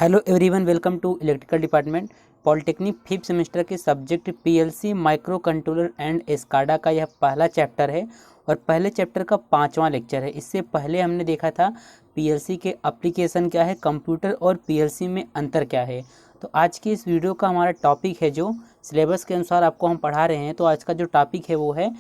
Hello everyone, welcome to electrical department. Polytechnic fifth semester के subject PLC micro controller and SCADA का यह पहला chapter है और पहले चैप्टर का 5वां लेक्चर है। इससे पहले हमने देखा था पीएलसी के एप्लीकेशन क्या है, कंप्यूटर और पीएलसी में अंतर क्या है। तो आज की इस वीडियो का हमारा टॉपिक है, जो सिलेबस के अनुसार आपको हम पढ़ा रहे हैं। तो आज का जो टॉपिक है वो है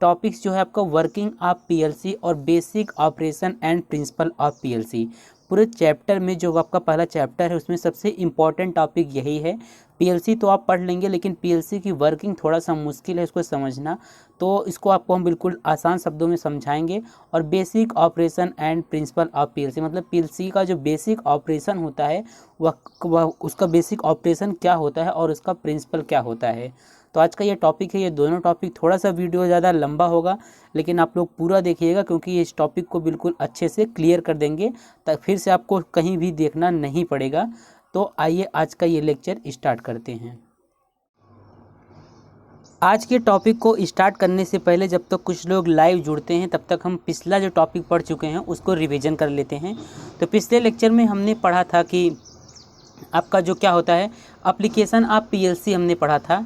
टॉपिक्स जो है आपका वर्किंग ऑफ पीएलसी और basic operation and principle of PLC. पूरे चैप्टर में जो आपका पहला चैप्टर है उसमें सबसे इम्पॉर्टेंट टॉपिक यही है। पीएलसी तो आप पढ़ लेंगे, लेकिन पीएलसी की वर्किंग थोड़ा सा मुश्किल है इसको समझना, तो इसको आपको हम बिल्कुल आसान शब्दों में समझाएंगे। और basic operation and principle of PLC, मतलब पीएलसी का जो बेसिक ऑपरेशन होता है वह उसका बेसिक ऑपरेशन क्या होता है और उसका प्रिंसिपल क्या होता है। तो आज का ये टॉपिक है। ये दोनों टॉपिक, थोड़ा सा वीडियो ज़्यादा लंबा होगा, लेकिन आप लोग पूरा देखिएगा क्योंकि ये इस टॉपिक को बिल्कुल अच्छे से क्लियर कर देंगे, तब फिर से आपको कहीं भी देखना नहीं पड़ेगा। तो आइए आज का ये लेक्चर स्टार्ट करते हैं। आज के टॉपिक को स्टार्ट करने से पहले जब तक कुछ लोग लाइव जुड़ते हैं तब तक हम पिछला जो टॉपिक पढ़ चुके हैं उसको रिवीजन कर लेते हैं। तो पिछले लेक्चर में हमने पढ़ा था कि आपका जो क्या होता है एप्लीकेशन ऑफ पीएलसी हमने पढ़ा था।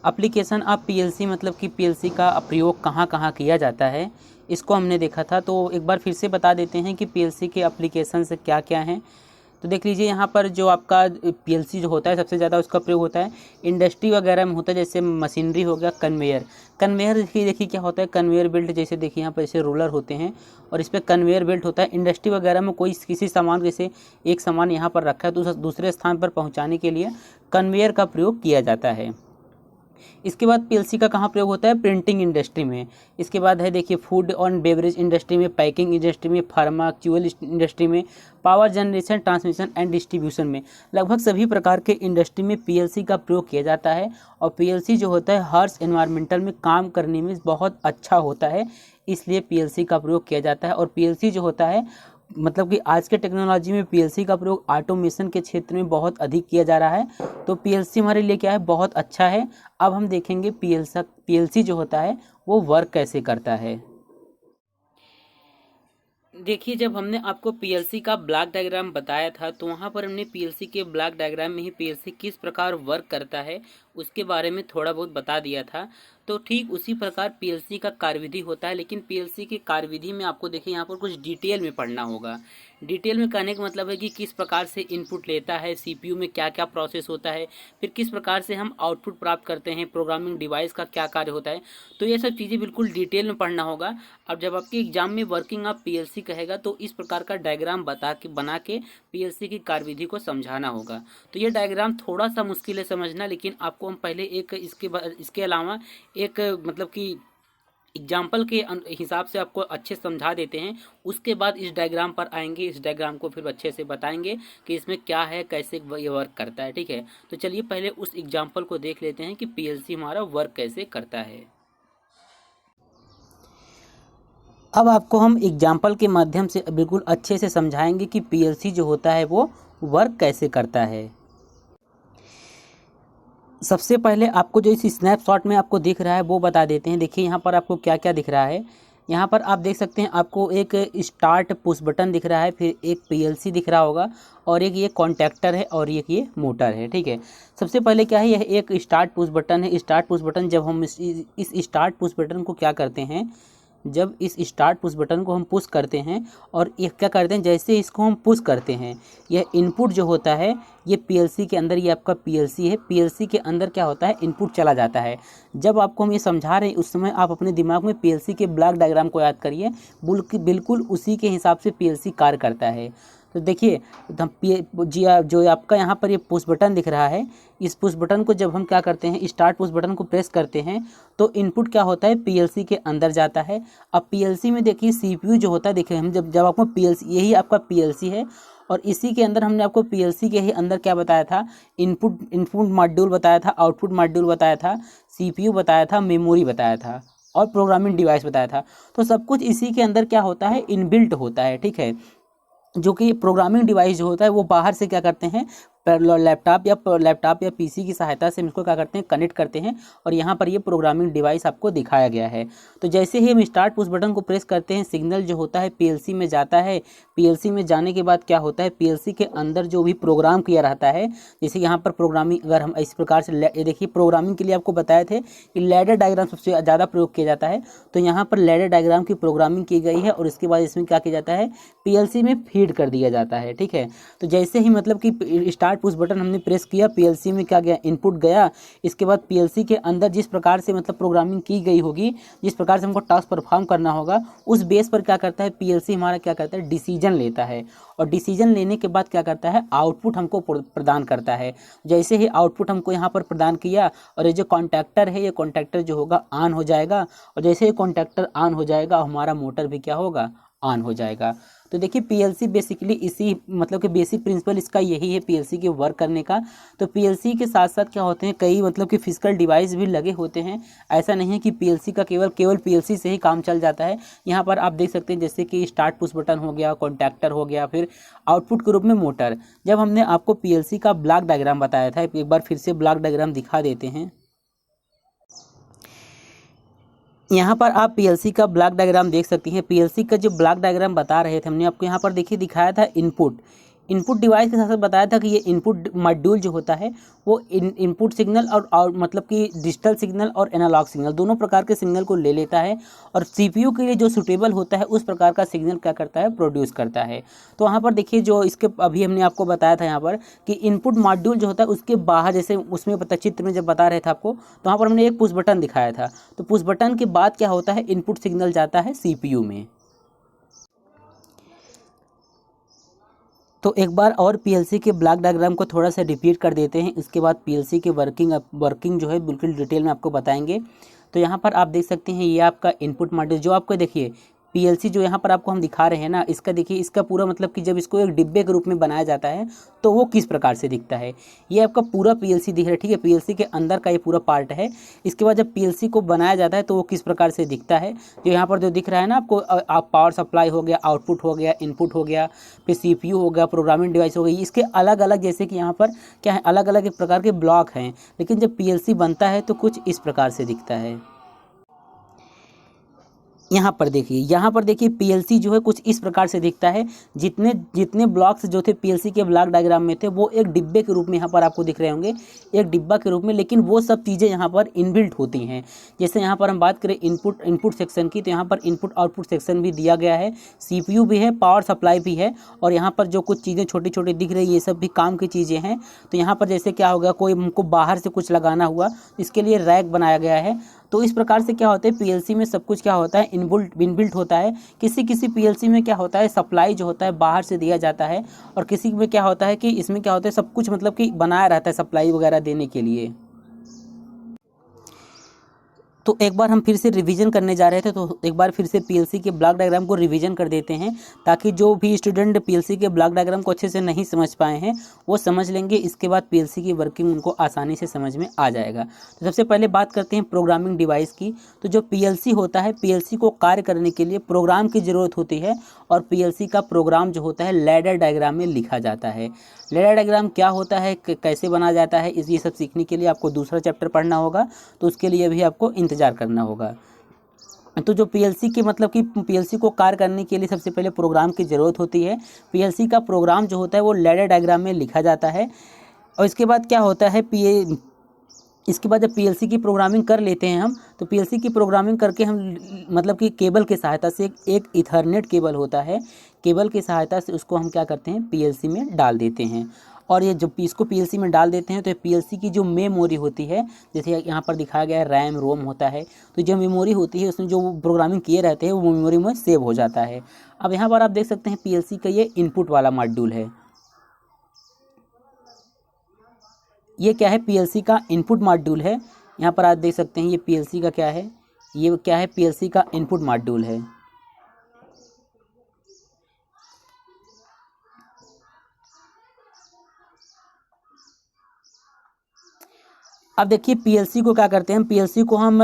एप्लीकेशन ऑफ पीएलसी मतलब कि पीएलसी का प्रयोग कहाँ कहाँ किया जाता है, इसको हमने देखा था। तो एक बार फिर से बता देते हैं कि पीएलसी के एप्लीकेशन से क्या क्या हैं। तो देख लीजिए, यहाँ पर जो आपका पीएलसी जो होता है सबसे ज़्यादा उसका प्रयोग होता है इंडस्ट्री वगैरह में होता है, जैसे मशीनरी हो गया, कन्वेयर देखिए क्या होता है, कन्वेयर बेल्ट जैसे देखिए यहाँ पर जैसे रोलर होते हैं और इस पर कन्वेयर बेल्ट होता है। इंडस्ट्री वगैरह में कोई किसी सामान, जैसे एक सामान यहाँ पर रखा है तो दूसरे स्थान पर पहुँचाने के लिए कन्वेयर का प्रयोग किया जाता है। इसके बाद पीएलसी का कहाँ प्रयोग होता है, प्रिंटिंग इंडस्ट्री में। इसके बाद है देखिए फूड और बेवरेज इंडस्ट्री में, पैकिंग इंडस्ट्री में, फार्माक्यूअल इंडस्ट्री में, power generation, transmission and distribution में, लगभग सभी प्रकार के इंडस्ट्री में पीएलसी का प्रयोग किया जाता है। और पीएलसी जो होता है हार्श एनवायरमेंटल में काम करने में बहुत अच्छा होता है, इसलिए पीएलसी का प्रयोग किया जाता है। और पीएलसी जो होता है, मतलब कि आज के टेक्नोलॉजी में पीएलसी का प्रयोग ऑटोमेशन के क्षेत्र में बहुत अधिक किया जा रहा है। तो पीएलसी हमारे लिए क्या है, बहुत अच्छा है। अब हम देखेंगे पीएलसी जो होता है वो वर्क कैसे करता है। देखिए, जब हमने आपको पीएलसी का ब्लॉक डायग्राम बताया था तो वहाँ पर हमने पीएलसी के ब्लॉक डायग्राम में ही पीएलसी किस प्रकार वर्क करता है उसके बारे में थोड़ा बहुत बता दिया था। तो ठीक उसी प्रकार पीएलसी का कार्यविधि होता है, लेकिन पीएलसी की कार्यविधि में आपको देखिए यहाँ पर कुछ डिटेल में पढ़ना होगा। डिटेल में कहने का मतलब है कि किस प्रकार से इनपुट लेता है, सीपीयू में क्या क्या प्रोसेस होता है, फिर किस प्रकार से हम आउटपुट प्राप्त करते हैं, प्रोग्रामिंग डिवाइस का क्या कार्य होता है। तो ये सब चीज़ें बिल्कुल डिटेल में पढ़ना होगा। अब जब आपके एग्जाम में वर्किंग ऑफ पीएलसी कहेगा तो इस प्रकार का डायग्राम बना के पीएलसी की कार्यविधि को समझाना होगा। तो ये डायग्राम थोड़ा सा मुश्किल है समझना, लेकिन आपको हम पहले एक इसके अलावा एक मतलब कि एग्जाम्पल के हिसाब से आपको अच्छे समझा देते हैं। उसके बाद इस डायग्राम पर आएंगे, इस डायग्राम को फिर अच्छे से बताएंगे कि इसमें क्या है, कैसे ये वर्क करता है। ठीक है, तो चलिए पहले उस एग्जाम्पल को देख लेते हैं कि पीएलसी हमारा वर्क कैसे करता है। अब आपको हम एग्जाम्पल के माध्यम से बिल्कुल अच्छे से समझाएंगे कि पीएलसी जो होता है वो वर्क कैसे करता है। सबसे पहले आपको जो इस स्नैपशॉट में आपको दिख रहा है वो बता देते हैं। देखिए यहाँ पर आपको क्या क्या दिख रहा है। यहाँ पर आप देख सकते हैं आपको एक स्टार्ट पुश बटन दिख रहा है, फिर एक पीएलसी दिख रहा होगा और एक ये कॉन्टैक्टर है और एक ये मोटर है। ठीक है, सबसे पहले क्या है, यह एक स्टार्ट पुश बटन है। स्टार्ट पुश बटन, जब हम इस स्टार्ट पुश बटन को क्या करते हैं, जब इस स्टार्ट पुश बटन को हम पुश करते हैं और ये क्या करते हैं, जैसे इसको हम पुश करते हैं यह इनपुट जो होता है ये पीएलसी के अंदर, ये आपका पीएलसी है, पीएलसी के अंदर क्या होता है, इनपुट चला जाता है। जब आपको हम ये समझा रहे हैं उस समय आप अपने दिमाग में पीएलसी के ब्लॉक डायग्राम को याद करिए, बिल्कुल उसी के हिसाब से पीएलसी कार्य करता है। तो देखिए जो आपका यहाँ पर ये पुश बटन दिख रहा है, इस पुश बटन को जब हम क्या करते हैं, स्टार्ट पुश बटन को प्रेस करते हैं तो इनपुट क्या होता है, पीएलसी के अंदर जाता है। अब पीएलसी में देखिए सीपीयू जो होता है, देखिए हम जब आपको पीएलसी, यही आपका पीएलसी है और इसी के अंदर हमने आपको पीएलसी के ही अंदर क्या बताया था, इनपुट मॉड्यूल बताया था, आउटपुट मॉड्यूल बताया था, सीपीयू बताया था, मेमोरी बताया था और प्रोग्रामिंग डिवाइस बताया था। तो सब कुछ इसी के अंदर क्या होता है, इनबिल्ट होता है। ठीक है, जो कि प्रोग्रामिंग डिवाइस जो होता है वो बाहर से क्या करते हैं, लैपटॉप या पीसी की सहायता से हम इसको क्या करते हैं, कनेक्ट करते हैं, और यहाँ पर ये प्रोग्रामिंग डिवाइस आपको दिखाया गया है। तो जैसे ही हम स्टार्ट पुश बटन को प्रेस करते हैं, सिग्नल जो होता है पीएलसी में जाता है। पीएलसी में जाने के बाद क्या होता है, पीएलसी के अंदर जो भी प्रोग्राम किया रहता है, जैसे यहाँ पर प्रोग्रामिंग, अगर हम इस प्रकार से ये देखिए, प्रोग्रामिंग के लिए आपको बताए थे कि लैडर डायग्राम सबसे ज़्यादा प्रयोग किया जाता है। तो यहाँ पर लैडर डायग्राम की प्रोग्रामिंग की गई है, और इसके बाद इसमें क्या किया जाता है, पीएलसी में फीड कर दिया जाता है। ठीक है, तो जैसे ही मतलब कि स्टार्ट पुश बटन हमने प्रेस किया, पीएलसी में क्या गया, इनपुट गया। इसके बाद पीएलसी के अंदर जिस प्रकार से मतलब प्रोग्रामिंग की गई होगी, जिस प्रकार से हमको टास्क परफॉर्म करना होगा, उस बेस पर क्या करता है, पीएलसी हमारा क्या करता है, डिसीजन लेता है। और डिसीजन लेने के बाद क्या करता है, आउटपुट हमको प्रदान करता है। जैसे ही आउटपुट हमको यहाँ पर प्रदान किया, और ये जो कॉन्टैक्टर है, ये कॉन्टैक्टर जो होगा ऑन हो जाएगा, और जैसे ही कॉन्टैक्टर ऑन हो जाएगा, हमारा मोटर भी क्या होगा, ऑन हो जाएगा। तो देखिए, पीएलसी बेसिकली इसी मतलब कि बेसिक प्रिंसिपल इसका यही है, पीएलसी के वर्क करने का। तो पीएलसी के साथ साथ क्या होते हैं, कई मतलब कि फिजिकल डिवाइस भी लगे होते हैं। ऐसा नहीं है कि पीएलसी का केवल पीएलसी से ही काम चल जाता है। यहाँ पर आप देख सकते हैं, जैसे कि स्टार्ट पुश बटन हो गया, कॉन्टैक्टर हो गया, फिर आउटपुट के रूप में मोटर। जब हमने आपको पीएलसी का ब्लॉक डायग्राम बताया था, एक बार फिर से ब्लॉक डायग्राम दिखा देते हैं। यहाँ पर आप पीएलसी का ब्लॉक डायग्राम देख सकती हैं। पीएलसी का जो ब्लॉक डायग्राम बता रहे थे हमने आपको, यहाँ पर देखिए दिखाया था इनपुट डिवाइस के साथ साथ बताया था कि ये इनपुट मॉड्यूल जो होता है, वो इनपुट सिग्नल और मतलब कि डिजिटल सिग्नल और एनालॉग सिग्नल दोनों प्रकार के सिग्नल को ले लेता है, और सीपीयू के लिए जो सूटेबल होता है उस प्रकार का सिग्नल क्या करता है, प्रोड्यूस करता है। तो वहाँ पर देखिए, जो इसके अभी हमने आपको बताया था यहाँ पर कि इनपुट मॉड्यूल जो होता है उसके बाहर, जैसे उसमें चित्र में जब बता रहे थे आपको, तो वहाँ पर हमने एक पुश बटन दिखाया था। तो पुश बटन के बाद क्या होता है, इनपुट सिग्नल जाता है सीपीयू में। तो एक बार और पीएलसी के ब्लॉक डायग्राम को थोड़ा सा रिपीट कर देते हैं, इसके बाद पीएलसी के वर्किंग जो है बिल्कुल डिटेल में आपको बताएंगे। तो यहाँ पर आप देख सकते हैं, ये आपका इनपुट मॉड्यूल जो आपको देखिए, पीएलसी जो यहाँ पर आपको हम दिखा रहे हैं ना, इसका देखिए, इसका पूरा मतलब कि जब इसको एक डिब्बे के रूप में बनाया जाता है तो वो किस प्रकार से दिखता है। ये आपका पूरा पीएलसी दिख रहा है, ठीक है, पीएलसी के अंदर का ये पूरा पार्ट है। इसके बाद जब पीएलसी को बनाया जाता है तो वो किस प्रकार से दिखता है, जो यहाँ पर जो दिख रहा है ना आपको, आप पावर सप्लाई हो गया, आउटपुट हो गया, इनपुट हो गया, फिर सीपीयू हो गया, प्रोग्रामिंग डिवाइस हो गई, इसके अलग अलग, जैसे कि यहाँ पर क्या है, अलग अलग एक प्रकार के ब्लॉक हैं। लेकिन जब पीएलसी बनता है तो कुछ इस प्रकार से दिखता है। यहाँ पर देखिए पीएलसी जो है कुछ इस प्रकार से दिखता है। जितने जितने ब्लॉक्स जो थे पीएलसी के ब्लॉक डायग्राम में थे, वो एक डिब्बे के रूप में यहाँ पर आपको दिख रहे होंगे, एक डिब्बा के रूप में। लेकिन वो सब चीज़ें यहाँ पर इनबिल्ट होती हैं। जैसे यहाँ पर हम बात करें इनपुट सेक्शन की, तो यहाँ पर इनपुट आउटपुट सेक्शन भी दिया गया है, सीपीयू भी है, पावर सप्लाई भी है, और यहाँ पर जो कुछ चीज़ें छोटी छोटी दिख रही है, ये सब भी काम की चीज़ें हैं। तो यहाँ पर जैसे क्या होगा, कोई हमको बाहर से कुछ लगाना हुआ, इसके लिए रैक बनाया गया है। तो इस प्रकार से क्या होता है, पीएलसी में सब कुछ क्या होता है, इनबिल्ट होता है। किसी किसी पीएलसी में क्या होता है, सप्लाई जो होता है बाहर से दिया जाता है, और किसी में क्या होता है कि इसमें क्या होता है, सब कुछ मतलब कि बनाया रहता है सप्लाई वगैरह देने के लिए। तो एक बार हम फिर से रिवीजन करने जा रहे थे, तो एक बार फिर से पीएलसी के ब्लॉक डायग्राम को रिवीजन कर देते हैं, ताकि जो भी स्टूडेंट पीएलसी के ब्लॉक डायग्राम को अच्छे से नहीं समझ पाए हैं वो समझ लेंगे। इसके बाद पीएलसी की वर्किंग उनको आसानी से समझ में आ जाएगा। तो सबसे पहले बात करते हैं प्रोग्रामिंग डिवाइस की। तो जो पीएलसी होता है, पीएलसी को कार्य करने के लिए प्रोग्राम की ज़रूरत होती है, और पीएलसी का प्रोग्राम जो होता है लैडर डायग्राम में लिखा जाता है। लैडर डायग्राम क्या होता है, कैसे बना जाता है, ये सब सीखने के लिए आपको दूसरा चैप्टर पढ़ना होगा, तो उसके लिए भी आपको इंतजार करना होगा। तो जो पीएलसी की मतलब कि पीएलसी को कार्य करने के लिए सबसे पहले प्रोग्राम की ज़रूरत होती है। पीएलसी का प्रोग्राम जो होता है वो लैडर डायग्राम में लिखा जाता है। और इसके बाद क्या होता है, इसके बाद जब पीएलसी की प्रोग्रामिंग कर लेते हैं हम, तो पीएलसी की प्रोग्रामिंग करके हम मतलब कि केबल के सहायता से, एक इथरनेट केबल होता है, केबल की सहायता से उसको हम क्या करते हैं, पीएलसी में डाल देते हैं। और ये जब इसको पीएलसी में डाल देते हैं तो पीएलसी की जो मेमोरी होती है, जैसे यहाँ पर दिखाया गया है रैम रोम होता है, तो जो मेमोरी होती है उसमें जो प्रोग्रामिंग किए रहते हैं वो मेमोरी में सेव हो जाता है। अब यहाँ पर आप देख सकते हैं पीएलसी का ये इनपुट वाला मॉड्यूल है। ये क्या है, पीएलसी का इनपुट मॉड्यूल है। यहाँ पर आप देख सकते हैं ये पीएलसी का क्या है, ये क्या है, पीएलसी का इनपुट मॉड्यूल है। अब देखिए पीएलसी को क्या करते हैं, पीएलसी को हम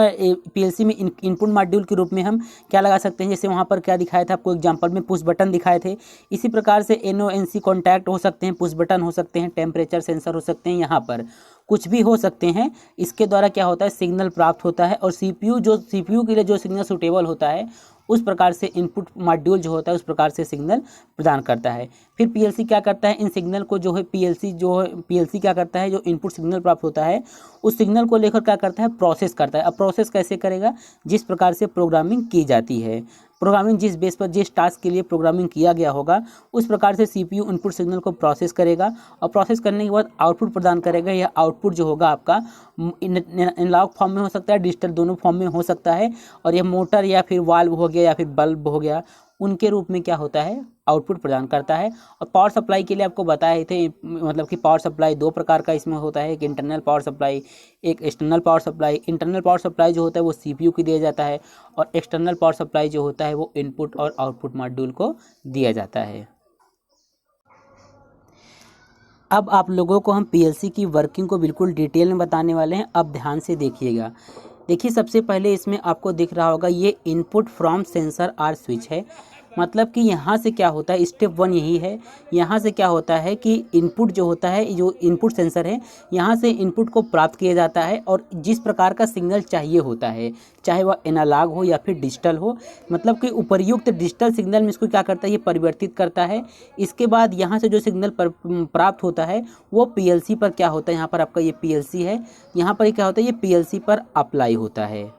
पीएलसी में इनपुट मॉड्यूल के रूप में हम क्या लगा सकते हैं, जैसे वहाँ पर क्या दिखाया था आपको एग्जांपल में पुश बटन दिखाए थे, इसी प्रकार से एनओएनसी कॉन्टैक्ट हो सकते हैं, पुश बटन हो सकते हैं, टेम्परेचर सेंसर हो सकते हैं, यहाँ पर कुछ भी हो सकते हैं। इसके द्वारा क्या होता है, सिग्नल प्राप्त होता है और सीपीयू के लिए जो सिग्नल सूटेबल होता है उस प्रकार से इनपुट मॉड्यूल जो होता है उस प्रकार से सिग्नल प्रदान करता है। फिर पीएलसी क्या करता है, इन सिग्नल को जो है पीएलसी क्या करता है, जो इनपुट सिग्नल प्राप्त होता है उस सिग्नल को लेकर क्या करता है, प्रोसेस करता है। अब प्रोसेस कैसे करेगा, जिस प्रकार से प्रोग्रामिंग की जाती है, प्रोग्रामिंग जिस बेस पर जिस टास्क के लिए प्रोग्रामिंग किया गया होगा उस प्रकार से सीपीयू इनपुट सिग्नल को प्रोसेस करेगा और प्रोसेस करने के बाद आउटपुट प्रदान करेगा। यह आउटपुट जो होगा आपका एनालॉग फॉर्म में हो सकता है, डिजिटल दोनों फॉर्म में हो सकता है, और यह मोटर या फिर वाल्व हो गया या फिर बल्ब हो गया, उनके रूप में क्या होता है, आउटपुट प्रदान करता है। और पावर सप्लाई के लिए आपको बताए थे, मतलब कि पावर सप्लाई दो प्रकार का इसमें होता है, एक इंटरनल पावर सप्लाई, एक external power supply. Internal power supply जो होता है वो सीपीयू को दिया जाता है और एक्सटर्नल पावर सप्लाई जो होता है वो इनपुट और आउटपुट मॉड्यूल को दिया जाता है। अब आप लोगों को हम पीएलसी की वर्किंग को बिल्कुल डिटेल में बताने वाले हैं, अब ध्यान से देखिएगा। देखिए सबसे पहले इसमें आपको दिख रहा होगा ये input from sensor or switch है, मतलब कि यहाँ से क्या होता है, स्टेप 1 यही है। यहाँ से क्या होता है कि इनपुट जो होता है, जो इनपुट सेंसर है, यहाँ से इनपुट को प्राप्त किया जाता है और जिस प्रकार का सिग्नल चाहिए होता है, चाहे वह एनालॉग हो या फिर डिजिटल हो, मतलब कि उपर्युक्त डिजिटल सिग्नल में इसको क्या करता है, ये परिवर्तित करता है। इसके बाद यहाँ से जो सिग्नल प्राप्त होता है वो पीएलसी पर क्या होता है, यहाँ पर आपका ये पीएलसी है, यहाँ पर क्या होता है, ये पीएलसी पर अप्लाई होता है।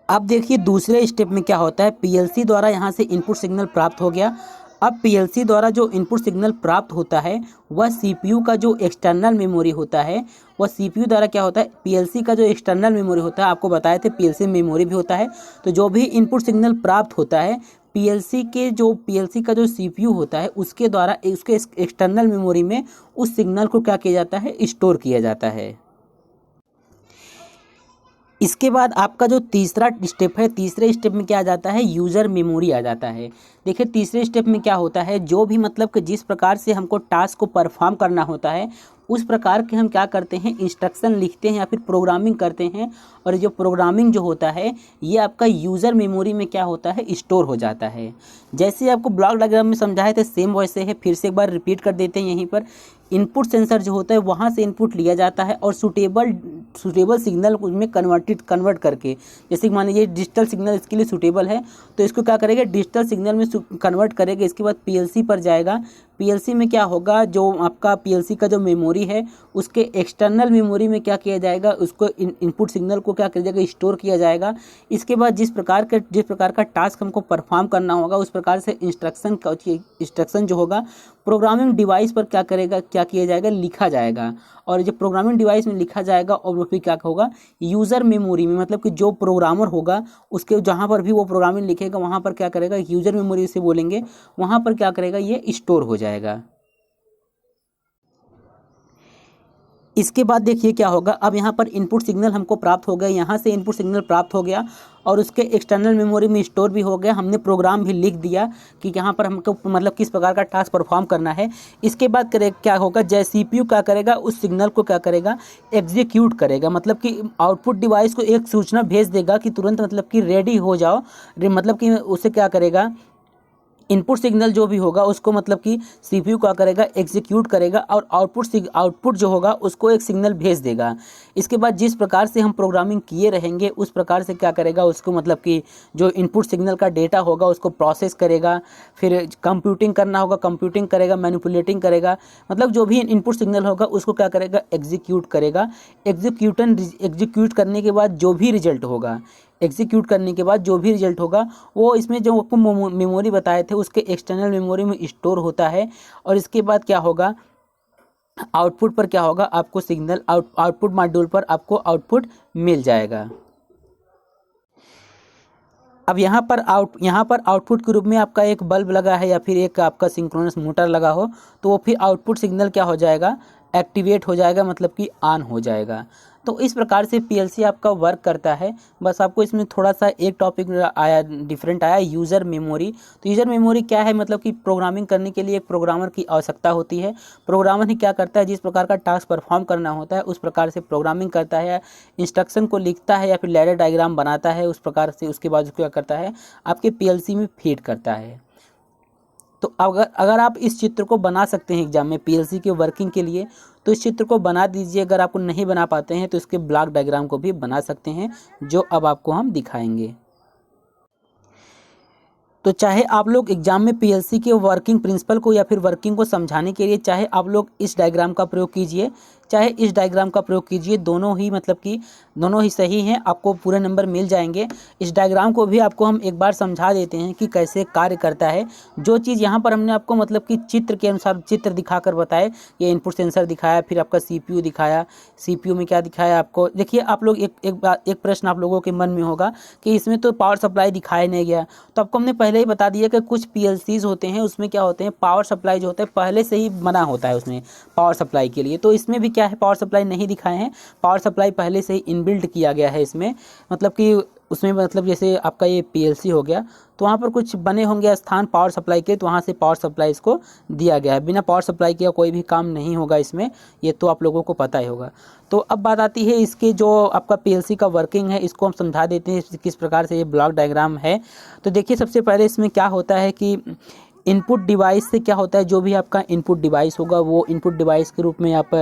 अब देखिए दूसरे स्टेप में क्या होता है, पीएलसी द्वारा यहाँ से इनपुट सिग्नल प्राप्त हो गया। अब पीएलसी द्वारा जो इनपुट सिग्नल प्राप्त होता है वह सीपीयू का जो एक्सटर्नल मेमोरी होता है, वह सीपीयू द्वारा क्या होता है, पीएलसी का जो एक्सटर्नल मेमोरी होता है, आपको बताए थे पीएलसी मेमोरी भी होता है, तो जो भी इनपुट सिग्नल प्राप्त होता है पीएलसी का जो सीपीयू होता है उसके द्वारा उसके एक्सटर्नल मेमोरी में उस सिग्नल को क्या किया जाता है, स्टोर किया जाता है। इसके बाद आपका जो तीसरा स्टेप है, तीसरे स्टेप में क्या आ जाता है, यूज़र मेमोरी आ जाता है। देखिए तीसरे स्टेप में क्या होता है, जो भी मतलब कि जिस प्रकार से हमको टास्क को परफॉर्म करना होता है उस प्रकार के हम क्या करते हैं, इंस्ट्रक्शन लिखते हैं या फिर प्रोग्रामिंग करते हैं, और जो प्रोग्रामिंग जो होता है ये आपका यूज़र मेमोरी में क्या होता है, स्टोर हो जाता है। जैसे आपको ब्लॉक डायग्राम में समझाए थे सेम वैसे है, फिर से एक बार रिपीट कर देते हैं। यहीं पर इनपुट सेंसर जो होता है वहाँ से इनपुट लिया जाता है और सूटेबल सिग्नल उसमें कन्वर्ट करके, जैसे कि मान लीजिए डिजिटल सिग्नल इसके लिए सूटेबल है तो इसको क्या करेगा, डिजिटल सिग्नल में कन्वर्ट करेगा। इसके बाद पीएलसी पर जाएगा, पीएलसी में क्या होगा, जो आपका पीएलसी का जो मेमोरी है उसके एक्सटर्नल मेमोरी में क्या किया जाएगा, उसको इनपुट सिग्नल को क्या किया जाएगा, स्टोर किया जाएगा। इसके बाद जिस प्रकार का टास्क हमको परफॉर्म करना होगा उस प्रकार से इंस्ट्रक्शन जो होगा प्रोग्रामिंग डिवाइस पर क्या किया जाएगा, लिखा जाएगा। और जो प्रोग्रामिंग डिवाइस में लिखा जाएगा और वो फिर क्या होगा, यूज़र मेमोरी में, मतलब कि जो प्रोग्रामर होगा उसके जहाँ पर भी वो प्रोग्रामिंग लिखेगा वहाँ पर क्या करेगा, यूज़र मेमोरी से बोलेंगे, वहाँ पर क्या करेगा, ये स्टोर हो जाएगा। इसके बाद देखिए क्या होगा, अब यहाँ पर इनपुट सिग्नल हमको प्राप्त हो गया, यहाँ से इनपुट सिग्नल प्राप्त हो गया और उसके एक्सटर्नल मेमोरी में स्टोर भी हो गया। हमने प्रोग्राम भी लिख दिया कि यहाँ पर हमको मतलब किस प्रकार का टास्क परफॉर्म करना है। इसके बाद क्या होगा, जैसे सीपीयू क्या करेगा, उस सिग्नल को क्या करेगा, एग्जीक्यूट करेगा, मतलब कि आउटपुट डिवाइस को एक सूचना भेज देगा कि तुरंत मतलब कि रेडी हो जाओ, मतलब कि उसे क्या करेगा, इनपुट सिग्नल जो भी होगा उसको मतलब कि सीपीयू क्या करेगा, एग्जीक्यूट करेगा और आउटपुट जो होगा उसको एक सिग्नल भेज देगा। इसके बाद जिस प्रकार से हम प्रोग्रामिंग किए रहेंगे उस प्रकार से क्या करेगा, उसको मतलब कि जो इनपुट सिग्नल का डेटा होगा उसको प्रोसेस करेगा, फिर कंप्यूटिंग करना होगा, कंप्यूटिंग करेगा, मैनिपुलेटिंग करेगा, मतलब जो भी इनपुट सिग्नल होगा उसको क्या करेगा, एग्जीक्यूट करेगा। एग्जीक्यूट करने के बाद जो भी रिजल्ट होगा, एग्जीक्यूट करने के बाद जो भी रिजल्ट होगा वो इसमें जो आपको मेमोरी बताए थे उसके एक्सटर्नल मेमोरी में स्टोर होता है। और इसके बाद क्या होगा, आउटपुट पर क्या होगा, आपको सिग्नल आउटपुट मॉड्यूल पर आपको आउटपुट मिल जाएगा। अब यहाँ पर आउटपुट के रूप में आपका एक बल्ब लगा है या फिर एक आपका सिंक्रोनस मोटर लगा हो तो वो फिर आउटपुट सिग्नल क्या हो जाएगा, एक्टिवेट हो जाएगा, मतलब कि ऑन हो जाएगा। तो इस प्रकार से पीएलसी आपका वर्क करता है। बस आपको इसमें थोड़ा सा एक टॉपिक आया, डिफरेंट आया, यूज़र मेमोरी। तो यूज़र मेमोरी क्या है, मतलब कि प्रोग्रामिंग करने के लिए एक प्रोग्रामर की आवश्यकता होती है। प्रोग्रामर ही क्या करता है, जिस प्रकार का टास्क परफॉर्म करना होता है उस प्रकार से प्रोग्रामिंग करता है, इंस्ट्रक्शन को लिखता है या फिर लैडर डायग्राम बनाता है उस प्रकार से। उसके बाद क्या करता है, आपके पीएलसी में फीड करता है। तो अगर आप इस चित्र को बना सकते हैं एग्जाम में पीएलसी के वर्किंग के लिए, तो इस चित्र को बना दीजिए। अगर आपको नहीं बना पाते हैं तो इसके ब्लॉक डायग्राम को भी बना सकते हैं, जो अब आपको हम दिखाएंगे। तो चाहे आप लोग एग्जाम में पीएलसी के वर्किंग प्रिंसिपल को या फिर वर्किंग को समझाने के लिए चाहे आप लोग इस डायग्राम का प्रयोग कीजिए, चाहे इस डायग्राम का प्रयोग कीजिए, दोनों ही मतलब कि दोनों ही सही हैं, आपको पूरे नंबर मिल जाएंगे। इस डायग्राम को भी आपको हम एक बार समझा देते हैं कि कैसे कार्य करता है। जो चीज़ यहाँ पर हमने आपको मतलब कि चित्र के अनुसार चित्र दिखाकर बताए, ये इनपुट सेंसर दिखाया, फिर आपका सीपीयू दिखाया, सीपीयू में क्या दिखाया आपको। देखिए आप लोग एक प्रश्न आप लोगों के मन में होगा कि इसमें तो पावर सप्लाई दिखाया नहीं गया। तो आपको हमने पहले ही बता दिया कि कुछ पीएलसीज होते हैं उसमें क्या होते हैं, पावर सप्लाई जो होता है पहले से ही बना होता है उसमें पावर सप्लाई के लिए। तो इसमें भी क्या है, पावर सप्लाई नहीं दिखाए हैं, पावर सप्लाई पहले से ही इनबिल्ट किया गया है इसमें। मतलब कि उसमें मतलब जैसे आपका ये पीएलसी हो गया तो वहाँ पर कुछ बने होंगे स्थान पावर सप्लाई के, तो वहाँ से पावर सप्लाई इसको दिया गया है। बिना पावर सप्लाई के कोई भी काम नहीं होगा इसमें, ये तो आप लोगों को पता ही होगा। तो अब बात आती है इसके जो आपका पीएलसी का वर्किंग है, इसको हम समझा देते हैं किस प्रकार से ये ब्लॉक डायग्राम है। तो देखिए सबसे पहले इसमें क्या होता है कि इनपुट डिवाइस से क्या होता है, जो भी आपका इनपुट डिवाइस होगा वो इनपुट डिवाइस के रूप में आप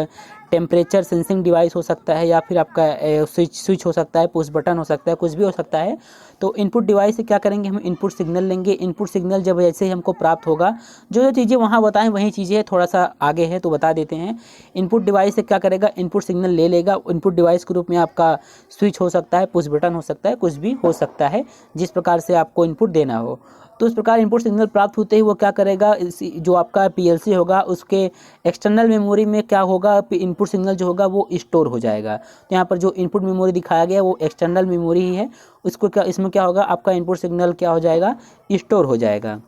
टेम्परेचर सेंसिंग डिवाइस हो सकता है, या फिर आपका स्विच हो सकता है, पुश बटन हो सकता है, कुछ भी हो सकता है। तो इनपुट डिवाइस से क्या करेंगे, हम इनपुट सिग्नल लेंगे। इनपुट सिग्नल जब जैसे ही हमको प्राप्त होगा, जो जो चीज़ें वहाँ बताएं वही चीज़ें थोड़ा सा आगे है तो बता देते हैं। इनपुट डिवाइस से क्या करेगा, इनपुट सिग्नल ले लेगा। इनपुट डिवाइस के रूप में आपका स्विच हो सकता है, पुश बटन हो सकता है, कुछ भी हो सकता है जिस प्रकार से आपको इनपुट देना हो। तो इस प्रकार इनपुट सिग्नल प्राप्त होते ही वो क्या करेगा, जो आपका पीएलसी होगा उसके एक्सटर्नल मेमोरी में क्या होगा, इनपुट सिग्नल जो होगा वो स्टोर हो जाएगा। तो यहाँ पर जो इनपुट मेमोरी दिखाया गया वो एक्सटर्नल मेमोरी ही है। उसको क्या, इसमें क्या होगा, आपका इनपुट सिग्नल क्या हो जाएगा, स्टोर हो जाएगा।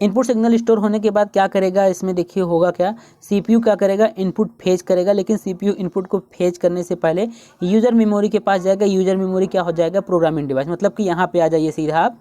इनपुट सिग्नल स्टोर होने के बाद क्या करेगा, इसमें देखिए होगा क्या, सीपीयू क्या करेगा, इनपुट फेच करेगा। लेकिन सीपीयू इनपुट को फेच करने से पहले यूजर मेमोरी के पास जाएगा। यूजर मेमोरी क्या हो जाएगा, प्रोग्रामिंग डिवाइस। मतलब कि यहाँ पे आ जाइए सीधा आप,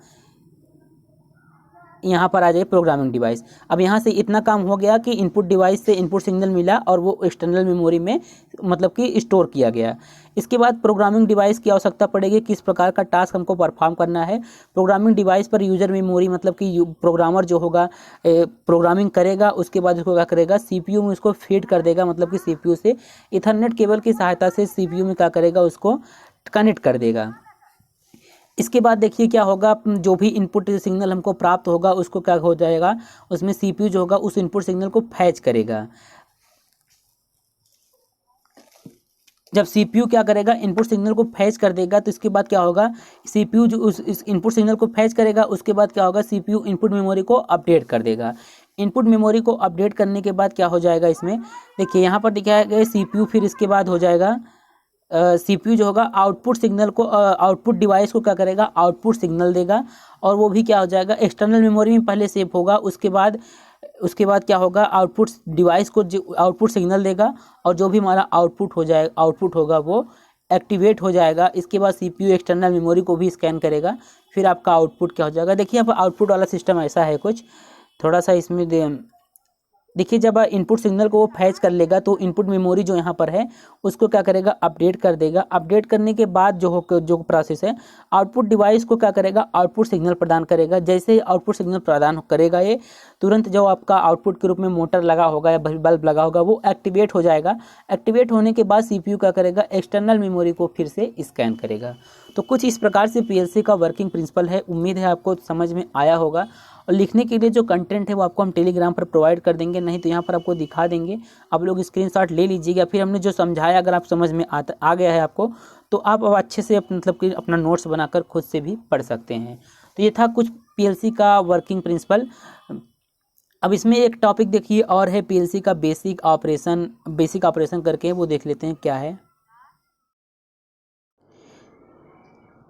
यहाँ पर आ जाए प्रोग्रामिंग डिवाइस। अब यहाँ से इतना काम हो गया कि इनपुट डिवाइस से इनपुट सिग्नल मिला और वो एक्सटर्नल मेमोरी में मतलब कि स्टोर किया गया। इसके बाद प्रोग्रामिंग डिवाइस की आवश्यकता पड़ेगी, किस प्रकार का टास्क हमको परफॉर्म करना है। प्रोग्रामिंग डिवाइस पर यूजर मेमोरी मतलब कि प्रोग्रामर जो होगा प्रोग्रामिंग करेगा, उसके बाद उसको क्या करेगा, सीपीयू में उसको फीड कर देगा। मतलब कि सीपीयू से इथरनेट केबल की सहायता से सीपीयू में क्या करेगा, उसको कनेक्ट कर देगा। इसके बाद देखिए क्या होगा, जो भी इनपुट सिग्नल हमको प्राप्त होगा उसको क्या हो जाएगा, उसमें सीपीयू जो होगा उस इनपुट सिग्नल को फैच करेगा। जब सीपीयू क्या करेगा, इनपुट सिग्नल को फैच कर देगा, तो इसके बाद क्या होगा, सीपीयू जो उस इनपुट सिग्नल को फैच करेगा, उसके बाद क्या होगा, सीपीयू इनपुट मेमोरी को अपडेट कर देगा। इनपुट मेमोरी को अपडेट करने के बाद क्या हो जाएगा, इसमें देखिए यहाँ पर दिखाया गया सीपीयू, फिर इसके बाद हो जाएगा सीपीयू जो होगा आउटपुट सिग्नल को आउटपुट डिवाइस को क्या करेगा, आउटपुट सिग्नल देगा। और वो भी क्या हो जाएगा, एक्सटर्नल मेमोरी में पहले सेव होगा। उसके बाद क्या होगा, आउटपुट डिवाइस को आउटपुट सिग्नल देगा और जो भी हमारा आउटपुट होगा वो एक्टिवेट हो जाएगा। इसके बाद सीपीयू एक्सटर्नल मेमोरी को भी स्कैन करेगा, फिर आपका आउटपुट क्या हो जाएगा। देखिए यहाँ पर आउटपुट वाला सिस्टम ऐसा है कुछ, थोड़ा सा इसमें देखिए जब इनपुट सिग्नल को वो फैच कर लेगा तो इनपुट मेमोरी जो यहाँ पर है उसको क्या करेगा, अपडेट कर देगा। अपडेट करने के बाद जो प्रोसेस है, आउटपुट डिवाइस को क्या करेगा, आउटपुट सिग्नल प्रदान करेगा। जैसे ही आउटपुट सिग्नल प्रदान करेगा ये, तुरंत जो आपका आउटपुट के रूप में मोटर लगा होगा या बल्ब लगा होगा वो एक्टिवेट हो जाएगा। एक्टिवेट होने के बाद सीपीयू क्या करेगा, एक्सटर्नल मेमोरी को फिर से स्कैन करेगा। तो कुछ इस प्रकार से पीएलसी का वर्किंग प्रिंसिपल है। उम्मीद है आपको समझ में आया होगा। और लिखने के लिए जो कंटेंट है वो आपको हम टेलीग्राम पर प्रोवाइड कर देंगे, नहीं तो यहाँ पर आपको दिखा देंगे, आप लोग स्क्रीनशॉट ले लीजिएगा। फिर हमने जो समझाया अगर आप समझ में आ गया है आपको, तो आप अब अच्छे से मतलब कि अपना नोट्स बनाकर खुद से भी पढ़ सकते हैं। तो ये था कुछ पीएलसी का वर्किंग प्रिंसिपल। अब इसमें एक टॉपिक देखिए और है पीएलसी का बेसिक ऑपरेशन करके, वो देख लेते हैं क्या है।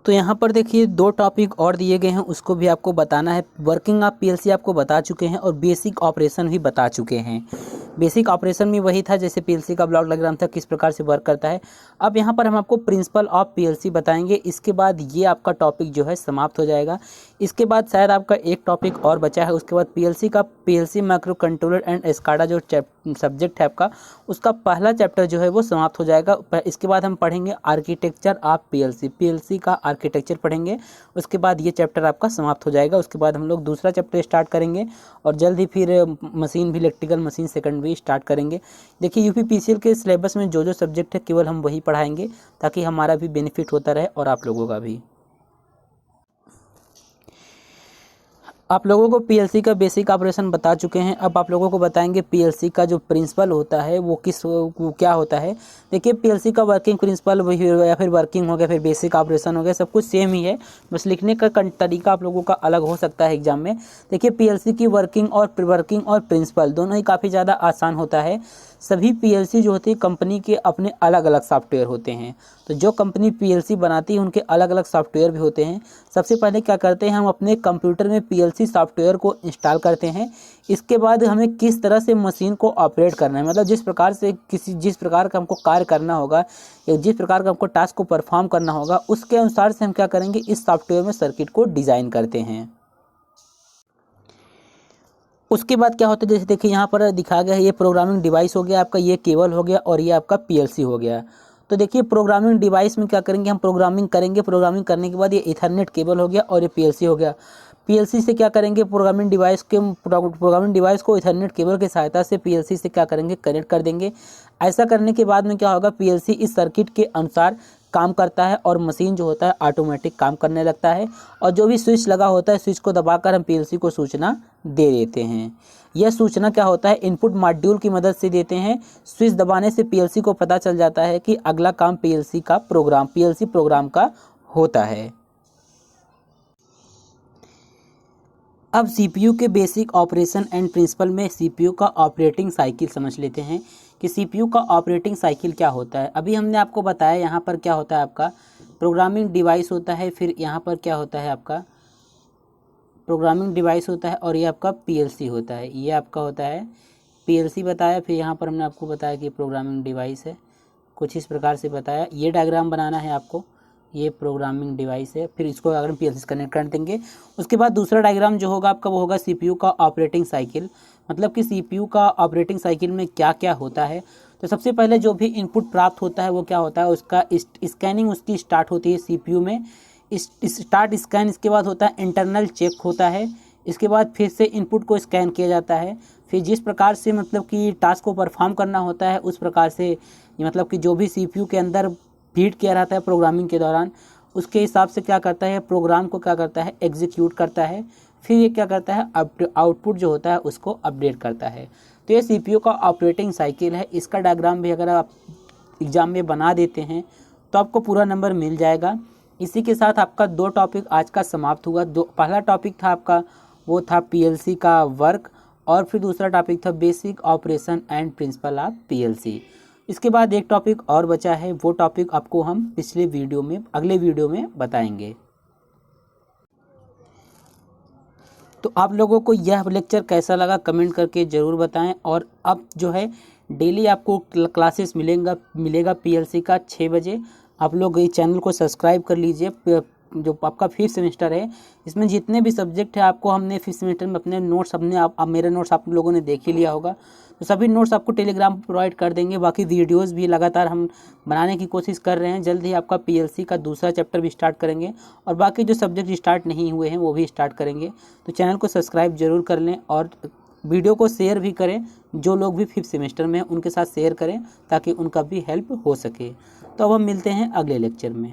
तो यहाँ पर देखिए 2 टॉपिक और दिए गए हैं, उसको भी आपको बताना है। वर्किंग ऑफ पीएलसी आपको बता चुके हैं और बेसिक ऑपरेशन भी बता चुके हैं। बेसिक ऑपरेशन में वही था जैसे पीएलसी का ब्लॉक डायग्राम था, किस प्रकार से वर्क करता है। अब यहाँ पर हम आपको प्रिंसिपल ऑफ पीएलसी बताएंगे। इसके बाद ये आपका टॉपिक जो है समाप्त हो जाएगा। इसके बाद शायद आपका एक टॉपिक और बचा है, उसके बाद PLC micro controller and Escada जो सब्जेक्ट है आपका, उसका पहला चैप्टर जो है वो समाप्त हो जाएगा। इसके बाद हम पढ़ेंगे आर्किटेक्चर ऑफ पीएलसी का आर्किटेक्चर पढ़ेंगे। उसके बाद ये चैप्टर आपका समाप्त हो जाएगा। उसके बाद हम लोग दूसरा चैप्टर स्टार्ट करेंगे और जल्द ही फिर मशीन भी, इलेक्ट्रिकल मशीन सेकंड भी स्टार्ट करेंगे। देखिए यूपीपीसीएल के सिलेबस में जो सब्जेक्ट है केवल हम वही पढ़ाएंगे, ताकि हमारा भी बेनिफिट होता रहे और आप लोगों का भी। आप लोगों को पीएलसी का बेसिक ऑपरेशन बता चुके हैं। अब आप लोगों को बताएंगे पीएलसी का जो प्रिंसिपल होता है वो क्या होता है। देखिए पीएलसी का वर्किंग प्रिंसिपल या फिर वर्किंग हो गया, फिर बेसिक ऑपरेशन हो गया, सब कुछ सेम ही है, बस लिखने का तरीका आप लोगों का अलग हो सकता है एग्जाम में। देखिए पीएलसी की वर्किंग और प्रिंसिपल दोनों ही काफ़ी ज़्यादा आसान होता है। सभी पीएलसी जो होती है कंपनी के अपने अलग अलग सॉफ्टवेयर होते हैं, तो जो कंपनी पीएलसी बनाती है उनके अलग अलग सॉफ्टवेयर भी होते हैं। सबसे पहले क्या करते हैं, हम अपने कंप्यूटर में पीएलसी सॉफ्टवेयर को इंस्टॉल करते हैं। इसके बाद हमें किस तरह से मशीन को ऑपरेट करना है, मतलब जिस प्रकार का हमको कार्य करना होगा या जिस प्रकार का हमको टास्क को परफॉर्म करना होगा, उसके अनुसार से हम क्या करेंगे, इस सॉफ्टवेयर में सर्किट को डिज़ाइन करते हैं। उसके बाद क्या होता है, जैसे देखिए यहाँ पर दिखा गया है, ये प्रोग्रामिंग डिवाइस हो गया आपका, ये केबल हो गया और ये आपका पीएलसी हो गया। तो देखिए प्रोग्रामिंग डिवाइस में क्या करेंगे, हम प्रोग्रामिंग करेंगे, प्रोग्रामिंग करने के बाद ये इथरनेट केबल हो गया और ये पीएलसी हो गया। पीएलसी से क्या करेंगे, प्रोग्रामिंग डिवाइस को इथरनेट केबल की सहायता से पीएलसी से क्या करेंगे, कनेक्ट कर देंगे। ऐसा करने के बाद में क्या होगा, पीएलसी इस सर्किट के अनुसार काम करता है और मशीन जो होता है ऑटोमेटिक काम करने लगता है, और जो भी स्विच लगा होता है स्विच को दबाकर हम पीएलसी को सूचना दे देते हैं। यह सूचना क्या होता है, इनपुट मॉड्यूल की मदद से देते हैं। स्विच दबाने से पीएलसी को पता चल जाता है कि अगला काम पीएलसी प्रोग्राम का होता है। अब सीपीयू के बेसिक ऑपरेशन एंड प्रिंसिपल में सीपीयू का ऑपरेटिंग साइकिल समझ लेते हैं कि सीपीयू का ऑपरेटिंग साइकिल क्या होता है। अभी हमने आपको बताया यहाँ पर क्या होता है, आपका प्रोग्रामिंग डिवाइस होता है, फिर यहाँ पर क्या होता है, आपका प्रोग्रामिंग डिवाइस होता है और ये आपका पीएलसी होता है। ये आपका होता है पीएलसी बताया, फिर यहाँ पर हमने आपको बताया कि प्रोग्रामिंग डिवाइस है, कुछ इस प्रकार से बताया। ये डायग्राम बनाना है आपको, ये प्रोग्रामिंग डिवाइस है, फिर इसको अगर हम पीएलसी से कनेक्ट कर देंगे। उसके बाद दूसरा डायग्राम जो होगा आपका वो होगा सीपीयू का ऑपरेटिंग साइकिल, मतलब कि सीपीयू का ऑपरेटिंग साइकिल में क्या क्या होता है। तो सबसे पहले जो भी इनपुट प्राप्त होता है वो क्या होता है, उसका स्कैनिंग उसकी स्टार्ट होती है सीपीयू में, स्टार्ट स्कैन। इसके बाद होता है इंटरनल चेक होता है, इसके बाद फिर से इनपुट को स्कैन किया जाता है। फिर जिस प्रकार से मतलब कि टास्क को परफॉर्म करना होता है उस प्रकार से मतलब कि जो भी सीपीयू के अंदर फीड किया रहता है प्रोग्रामिंग के दौरान, उसके हिसाब से क्या करता है, प्रोग्राम को क्या करता है, एग्जीक्यूट करता है। फिर ये क्या करता है, आउटपुट जो होता है उसको अपडेट करता है। तो ये सीपीयू का ऑपरेटिंग साइकिल है। इसका डायग्राम भी अगर आप एग्जाम में बना देते हैं तो आपको पूरा नंबर मिल जाएगा। इसी के साथ आपका 2 टॉपिक आज का समाप्त हुआ। पहला टॉपिक था आपका वो था पीएलसी का वर्क, और फिर दूसरा टॉपिक था basic operation and principle of PLC. इसके बाद एक टॉपिक और बचा है, वो टॉपिक आपको हम अगले वीडियो में बताएंगे। तो आप लोगों को यह लेक्चर कैसा लगा कमेंट करके ज़रूर बताएं। और अब जो है डेली आपको क्लासेस मिलेगा पीएलसी का 6 बजे। आप लोग इस चैनल को सब्सक्राइब कर लीजिए। जो आपका 5th सेमेस्टर है इसमें जितने भी सब्जेक्ट है आपको हमने 5th सेमेस्टर में अपने नोट्स मेरे नोट्स आप लोगों ने देख ही लिया होगा, तो सभी नोट्स आपको टेलीग्राम पर प्रोवाइड कर देंगे। बाकी वीडियोस भी लगातार हम बनाने की कोशिश कर रहे हैं। जल्द ही आपका पीएलसी का दूसरा चैप्टर भी स्टार्ट करेंगे और बाकी जो सब्जेक्ट स्टार्ट नहीं हुए हैं वो भी स्टार्ट करेंगे। तो चैनल को सब्सक्राइब जरूर कर लें और वीडियो को शेयर भी करें। जो लोग भी 5th सेमेस्टर में उनके साथ शेयर करें ताकि उनका भी हेल्प हो सके। तो अब हम मिलते हैं अगले लेक्चर में।